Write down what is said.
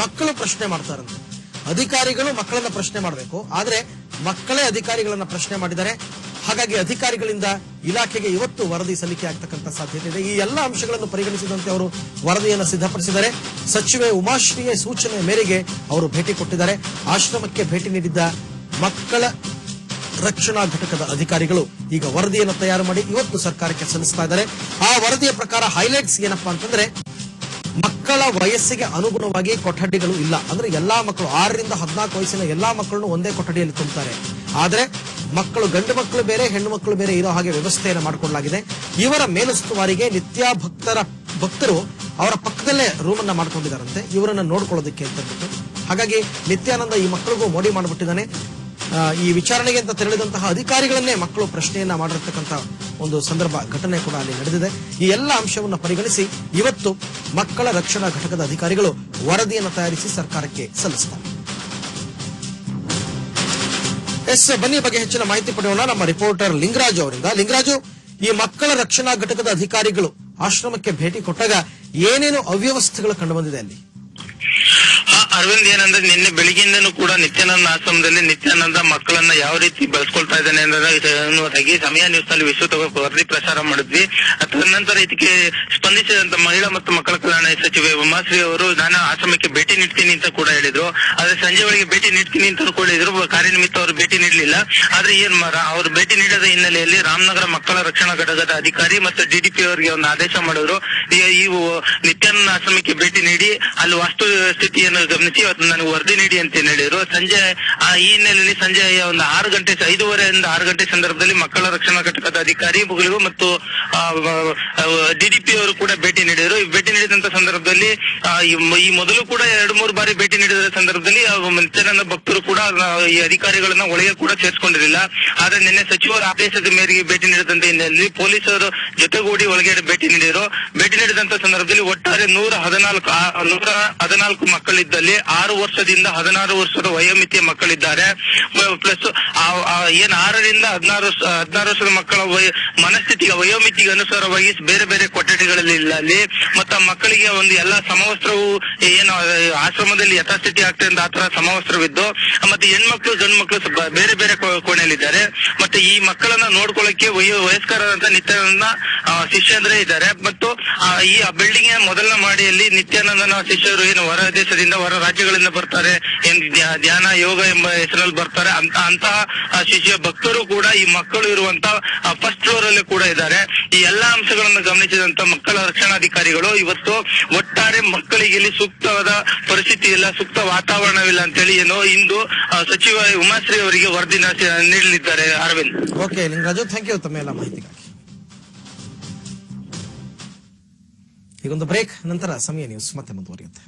ಮಕ್ಕಳು ಪ್ರಶ್ನೆ ಮಾಡ್ತಾರಂತೆ. ಅಧಿಕಾರಿಗಳು ಮಕ್ಕಳನ್ನ ಪ್ರಶ್ನೆ ಮಾಡಬೇಕು, ಆದ್ರೆ ಮಕ್ಕಳೇ ಅಧಿಕಾರಿಗಳನ್ನ ಪ್ರಶ್ನೆ ಮಾಡಿದ್ದಾರೆ. ಹಾಗಾಗಿ ಅಧಿಕಾರಿಗಳಿಂದ ಇಲಾಖೆಗೆ ಇವತ್ತು ವರದಿ ಸಲ್ಲಿಕೆ ಆಗ್ತಕ್ಕಂಥ ಸಾಧ್ಯತೆ ಇದೆ. ಈ ಎಲ್ಲ ಅಂಶಗಳನ್ನು ಪರಿಗಣಿಸಿದಂತೆ ಅವರು ವರದಿಯನ್ನು ಸಿದ್ಧಪಡಿಸಿದ್ದಾರೆ. ಸಚಿವೆ ಉಮಾಶ್ರೀಯ ಸೂಚನೆ ಮೇರೆಗೆ ಅವರು ಭೇಟಿ ಕೊಟ್ಟಿದ್ದಾರೆ. ಆಶ್ರಮಕ್ಕೆ ಭೇಟಿ ನೀಡಿದ್ದ ಮಕ್ಕಳ ರಕ್ಷಣಾ ಘಟಕದ ಅಧಿಕಾರಿಗಳು ಈಗ ವರದಿಯನ್ನು ತಯಾರು ಮಾಡಿ ಇವತ್ತು ಸರ್ಕಾರಕ್ಕೆ ಸಲ್ಲಿಸ್ತಾ ಇದ್ದಾರೆ. ಆ ವರದಿಯ ಪ್ರಕಾರ ಹೈಲೈಟ್ಸ್ ಏನಪ್ಪಾ ಅಂತಂದ್ರೆ, ಮಕ್ಕಳ ವಯಸ್ಸಿಗೆ ಅನುಗುಣವಾಗಿ ಕೊಠಡಿಗಳು ಇಲ್ಲ. ಅಂದ್ರೆ ಎಲ್ಲಾ ಮಕ್ಕಳು 6 ರಿಂದ 14 ವಯಸ್ಸಿನ ಎಲ್ಲಾ ಮಕ್ಕಳನ್ನು ಒಂದೇ ಕೊಠಡಿಯಲ್ಲಿ ತುಂಬುತ್ತಾರೆ. ಆದ್ರೆ ಮಕ್ಕಳು, ಗಂಡು ಮಕ್ಕಳು ಬೇರೆ ಹೆಣ್ಣು ಮಕ್ಕಳು ಬೇರೆ ಇರೋ ಹಾಗೆ ವ್ಯವಸ್ಥೆಯನ್ನು ಮಾಡಿಕೊಳ್ಳಲಾಗಿದೆ. ಇವರ ಮೇಲುಸ್ತುವಾರಿಗೆ ನಿತ್ಯ ಭಕ್ತರು ಅವರ ಪಕ್ಕದಲ್ಲೇ ರೂಮ್ ಅನ್ನ ಮಾಡ್ಕೊಂಡಿದ್ದಾರಂತೆ, ಇವರನ್ನ ನೋಡ್ಕೊಳ್ಳೋದಕ್ಕೆ ಅಂತ ಬಿಟ್ಟು. ಹಾಗಾಗಿ ನಿತ್ಯಾನಂದ ಈ ಮಕ್ಕಳಿಗೂ ಮೋಡಿ ಮಾಡಿಬಿಟ್ಟಿದ್ದಾನೆ. ಈ ವಿಚಾರಣೆಗೆ ಅಂತ ತೆರಳಿದಂತಹ ಅಧಿಕಾರಿಗಳನ್ನೇ ಮಕ್ಕಳು ಪ್ರಶ್ನೆಯನ್ನ ಮಾಡಿರ್ತಕ್ಕಂಥ ಒಂದು ಸಂದರ್ಭ, ಘಟನೆ ಕೂಡ ಅಲ್ಲಿ ನಡೆದಿದೆ. ಈ ಎಲ್ಲ ಅಂಶವನ್ನು ಪರಿಗಣಿಸಿ ಇವತ್ತು ಮಕ್ಕಳ ರಕ್ಷಣಾ ಘಟಕದ ಅಧಿಕಾರಿಗಳು ವರದಿಯನ್ನು ತಯಾರಿಸಿ ಸರ್ಕಾರಕ್ಕೆ ಸಲ್ಲಿಸುತ್ತಾರೆ. ಬನ್ನಿ ಬಗ್ಗೆ ಹೆಚ್ಚಿನ ಮಾಹಿತಿ ಪಡೆಯೋಣ ನಮ್ಮ ರಿಪೋರ್ಟರ್ ಲಿಂಗರಾಜು ಅವರಿಂದ. ಲಿಂಗರಾಜು, ಈ ಮಕ್ಕಳ ರಕ್ಷಣಾ ಘಟಕದ ಅಧಿಕಾರಿಗಳು ಆಶ್ರಮಕ್ಕೆ ಭೇಟಿ ಕೊಟ್ಟಾಗ ಏನೇನು ಅವ್ಯವಸ್ಥೆಗಳು ಕಂಡು ಬಂದಿದೆ ಅಲ್ಲಿ? ಅರವಿಂದ್, ಏನಂದ್ರೆ ನಿನ್ನೆ ಬೆಳಿಗ್ಗೆಯಿಂದನೂ ಕೂಡ ನಿತ್ಯಾನಂದ ಆಶ್ರಮದಲ್ಲಿ ನಿತ್ಯಾನಂದ ಮಕ್ಕಳನ್ನ ಯಾವ ರೀತಿ ಬಳಸ್ಕೊಳ್ತಾ ಇದ್ದಾನೆ ಅನ್ನೋದಾಗಿ ಸಮಯ ನ್ಯೂಸ್ ನಲ್ಲಿ ವಿಸ್ತೃತ ವರದಿ ಪ್ರಸಾರ ಮಾಡಿದ್ವಿ. ತದನಂತರ ಇದಕ್ಕೆ ಸ್ಪಂದಿಸಿದಂತ ಮಹಿಳಾ ಮತ್ತು ಮಕ್ಕಳ ಕಲ್ಯಾಣ ಸಚಿವೆ ಉಮಾಶ್ರೀ ಅವರು ನಾನು ಆಶ್ರಮಕ್ಕೆ ಭೇಟಿ ನೀಡ್ತೀನಿ ಅಂತ ಕೂಡ ಹೇಳಿದ್ರು. ಆದ್ರೆ ಸಂಜೆ ಒಳಗೆ ಭೇಟಿ ನೀಡ್ತೀನಿ ಅಂತ ಕೂಡ ಹೇಳಿದ್ರು. ಕಾರ್ಯನಿಮಿತ್ತ ಅವರು ಭೇಟಿ ನೀಡಲಿಲ್ಲ. ಆದ್ರೆ ಅವರು ಭೇಟಿ ನೀಡದ ಹಿನ್ನೆಲೆಯಲ್ಲಿ ರಾಮನಗರ ಮಕ್ಕಳ ರಕ್ಷಣಾ ಘಟಕದ ಅಧಿಕಾರಿ ಮತ್ತು ಡಿಡಿಪಿ ಅವರಿಗೆ ಒಂದು ಆದೇಶ ಮಾಡಿದ್ರು. ಈ ನಿತ್ಯಾನಂದ ಆಶ್ರಮಕ್ಕೆ ಭೇಟಿ ನೀಡಿ ಅಲ್ಲಿ ವಾಸ್ತು ಸ್ಥಿತಿಯನ್ನು ಗಮನಿಸಿ ನನಗೆ ವರದಿ ನೀಡಿ ಅಂತ ಹೇಳಿದ್ರು. ಸಂಜೆ ಈ ಹಿನ್ನೆಲೆಯಲ್ಲಿ ಸಂಜೆ ಒಂದು 5:30ರಿಂದ 6 ಗಂಟೆ ಸಂದರ್ಭದಲ್ಲಿ ಮಕ್ಕಳ ರಕ್ಷಣಾ ಘಟಕದ ಅಧಿಕಾರಿಗಳು ಮತ್ತು ಡಿಡಿಪಿ ಅವರು ಕೂಡ ಭೇಟಿ ನೀಡಿದರು. ಭೇಟಿ ನೀಡಿದಂತ ಸಂದರ್ಭದಲ್ಲಿ ಈ ಮೊದಲು ಕೂಡ 2-3 ಬಾರಿ ಭೇಟಿ ನೀಡಿದ ಸಂದರ್ಭದಲ್ಲಿ ನಿತ್ಯಾನಂದ ಭಕ್ತರು ಕೂಡ ಈ ಅಧಿಕಾರಿಗಳನ್ನ ಒಳಗೆ ಕೂಡ ಸೇರಿಸಿಕೊಂಡಿರಲಿಲ್ಲ. ಆದ್ರೆ ನಿನ್ನೆ ಸಚಿವರ ಆದೇಶದ ಮೇರೆಗೆ ಭೇಟಿ ನೀಡಿದಂತ ಹಿನ್ನೆಲೆಯಲ್ಲಿ ಪೊಲೀಸರು ಜೊತೆಗೂಡಿ ಒಳಗಡೆ ಭೇಟಿ ನೀಡಿದರು. ಭೇಟಿ ನೀಡಿದಂತ ಸಂದರ್ಭದಲ್ಲಿ ಒಟ್ಟಾರೆ 114 ಮಕ್ಕಳಿದ್ದಲ್ಲಿ 6 ವರ್ಷದಿಂದ 16 ವರ್ಷದ ವಯೋಮಿತಿಯ ಮಕ್ಕಳಿದ್ದಾರೆ. ಪ್ಲಸ್ 6 ರಿಂದ 16 ವರ್ಷದ ಮಕ್ಕಳ ಮನಸ್ಥಿತಿಗೆ ವಯೋಮಿತಿಗೆ ಅನುಸಾರವಾಗಿ ಬೇರೆ ಬೇರೆ ಕೊಠಡಿಗಳಲ್ಲಿ ಇಲ್ಲ ಅಲ್ಲಿ. ಮತ್ತು ಮಕ್ಕಳಿಗೆ ಒಂದು ಎಲ್ಲಾ ಸಮವಸ್ತ್ರವು ಏನು ಆಶ್ರಮದಲ್ಲಿ ಯಥಾಸ್ಥಿತಿ ಆಗ್ತದೆ ಅಂತ ಆತರ ಸಮವಸ್ತ್ರವಿದ್ದು, ಮತ್ತೆ ಹೆಣ್ಮಕ್ಳು ಗಂಡು ಮಕ್ಕಳು ಬೇರೆ ಬೇರೆ ಕೋಣೆಯಲ್ಲಿದ್ದಾರೆ. ಮತ್ತೆ ಈ ಮಕ್ಕಳನ್ನ ನೋಡ್ಕೊಳ್ಳಕ್ಕೆ ವಯಸ್ಕರಾದಂತ ನಿತ್ಯಾನಂದ ಶಿಷ್ಯಂದ್ರೆ ಇದ್ದಾರೆ. ಮತ್ತು ಈ ಬಿಲ್ಡಿಂಗ್ ಮೊದಲನೇ ಮಾಡಿಯಲ್ಲಿ ನಿತ್ಯಾನಂದನ ಶಿಷ್ಯರು ಏನು ಹೊರ ದೇಶದಿಂದ ಹೊರ ರಾಜ್ಯಗಳಿಂದ ಬರ್ತಾರೆ, ಧ್ಯಾನ ಯೋಗ ಎಂಬ ಹೆಸರಲ್ಲಿ ಬರ್ತಾರೆ. ಅಂತಹ ಶಿಷ್ಯ ಭಕ್ತರು ಕೂಡ ಈ ಮಕ್ಕಳು ಇರುವಂತಹ ಫಸ್ಟ್ ಫ್ಲೋರ್ ಅಲ್ಲಿ ಕೂಡ ಇದ್ದಾರೆ. ಈ ಎಲ್ಲಾ ಅಂಶಗಳನ್ನು ಗಮನಿಸಿದಂತ ಮಕ್ಕಳ ರಕ್ಷಣಾಧಿಕಾರಿಗಳು ಇವತ್ತು ಒಟ್ಟಾರೆ ಮಕ್ಕಳಿಗೆ ಇಲ್ಲಿ ಸೂಕ್ತವಾದ ಪರಿಸ್ಥಿತಿ ಇಲ್ಲ, ಸೂಕ್ತ ವಾತಾವರಣವಿಲ್ಲ ಅಂತೇಳಿ ಏನು ಇಂದು ಸಚಿವ ಉಮಾಶ್ರೀ ಅವರಿಗೆ ವರದಿ ನೀಡಲಿದ್ದಾರೆ. Arvind. Okay Lingaraju, thank you ತಮ್ಮ ಎಲ್ಲ ಮಾಹಿತಿಗಾಗಿ. ಈಗೊಂದು ಬ್ರೇಕ್, ನಂತರ ಸಮಯ ನ್ಯೂಸ್ ಮತ್ತೆ ಮುಂದುವರಿಯುತ್ತೆ.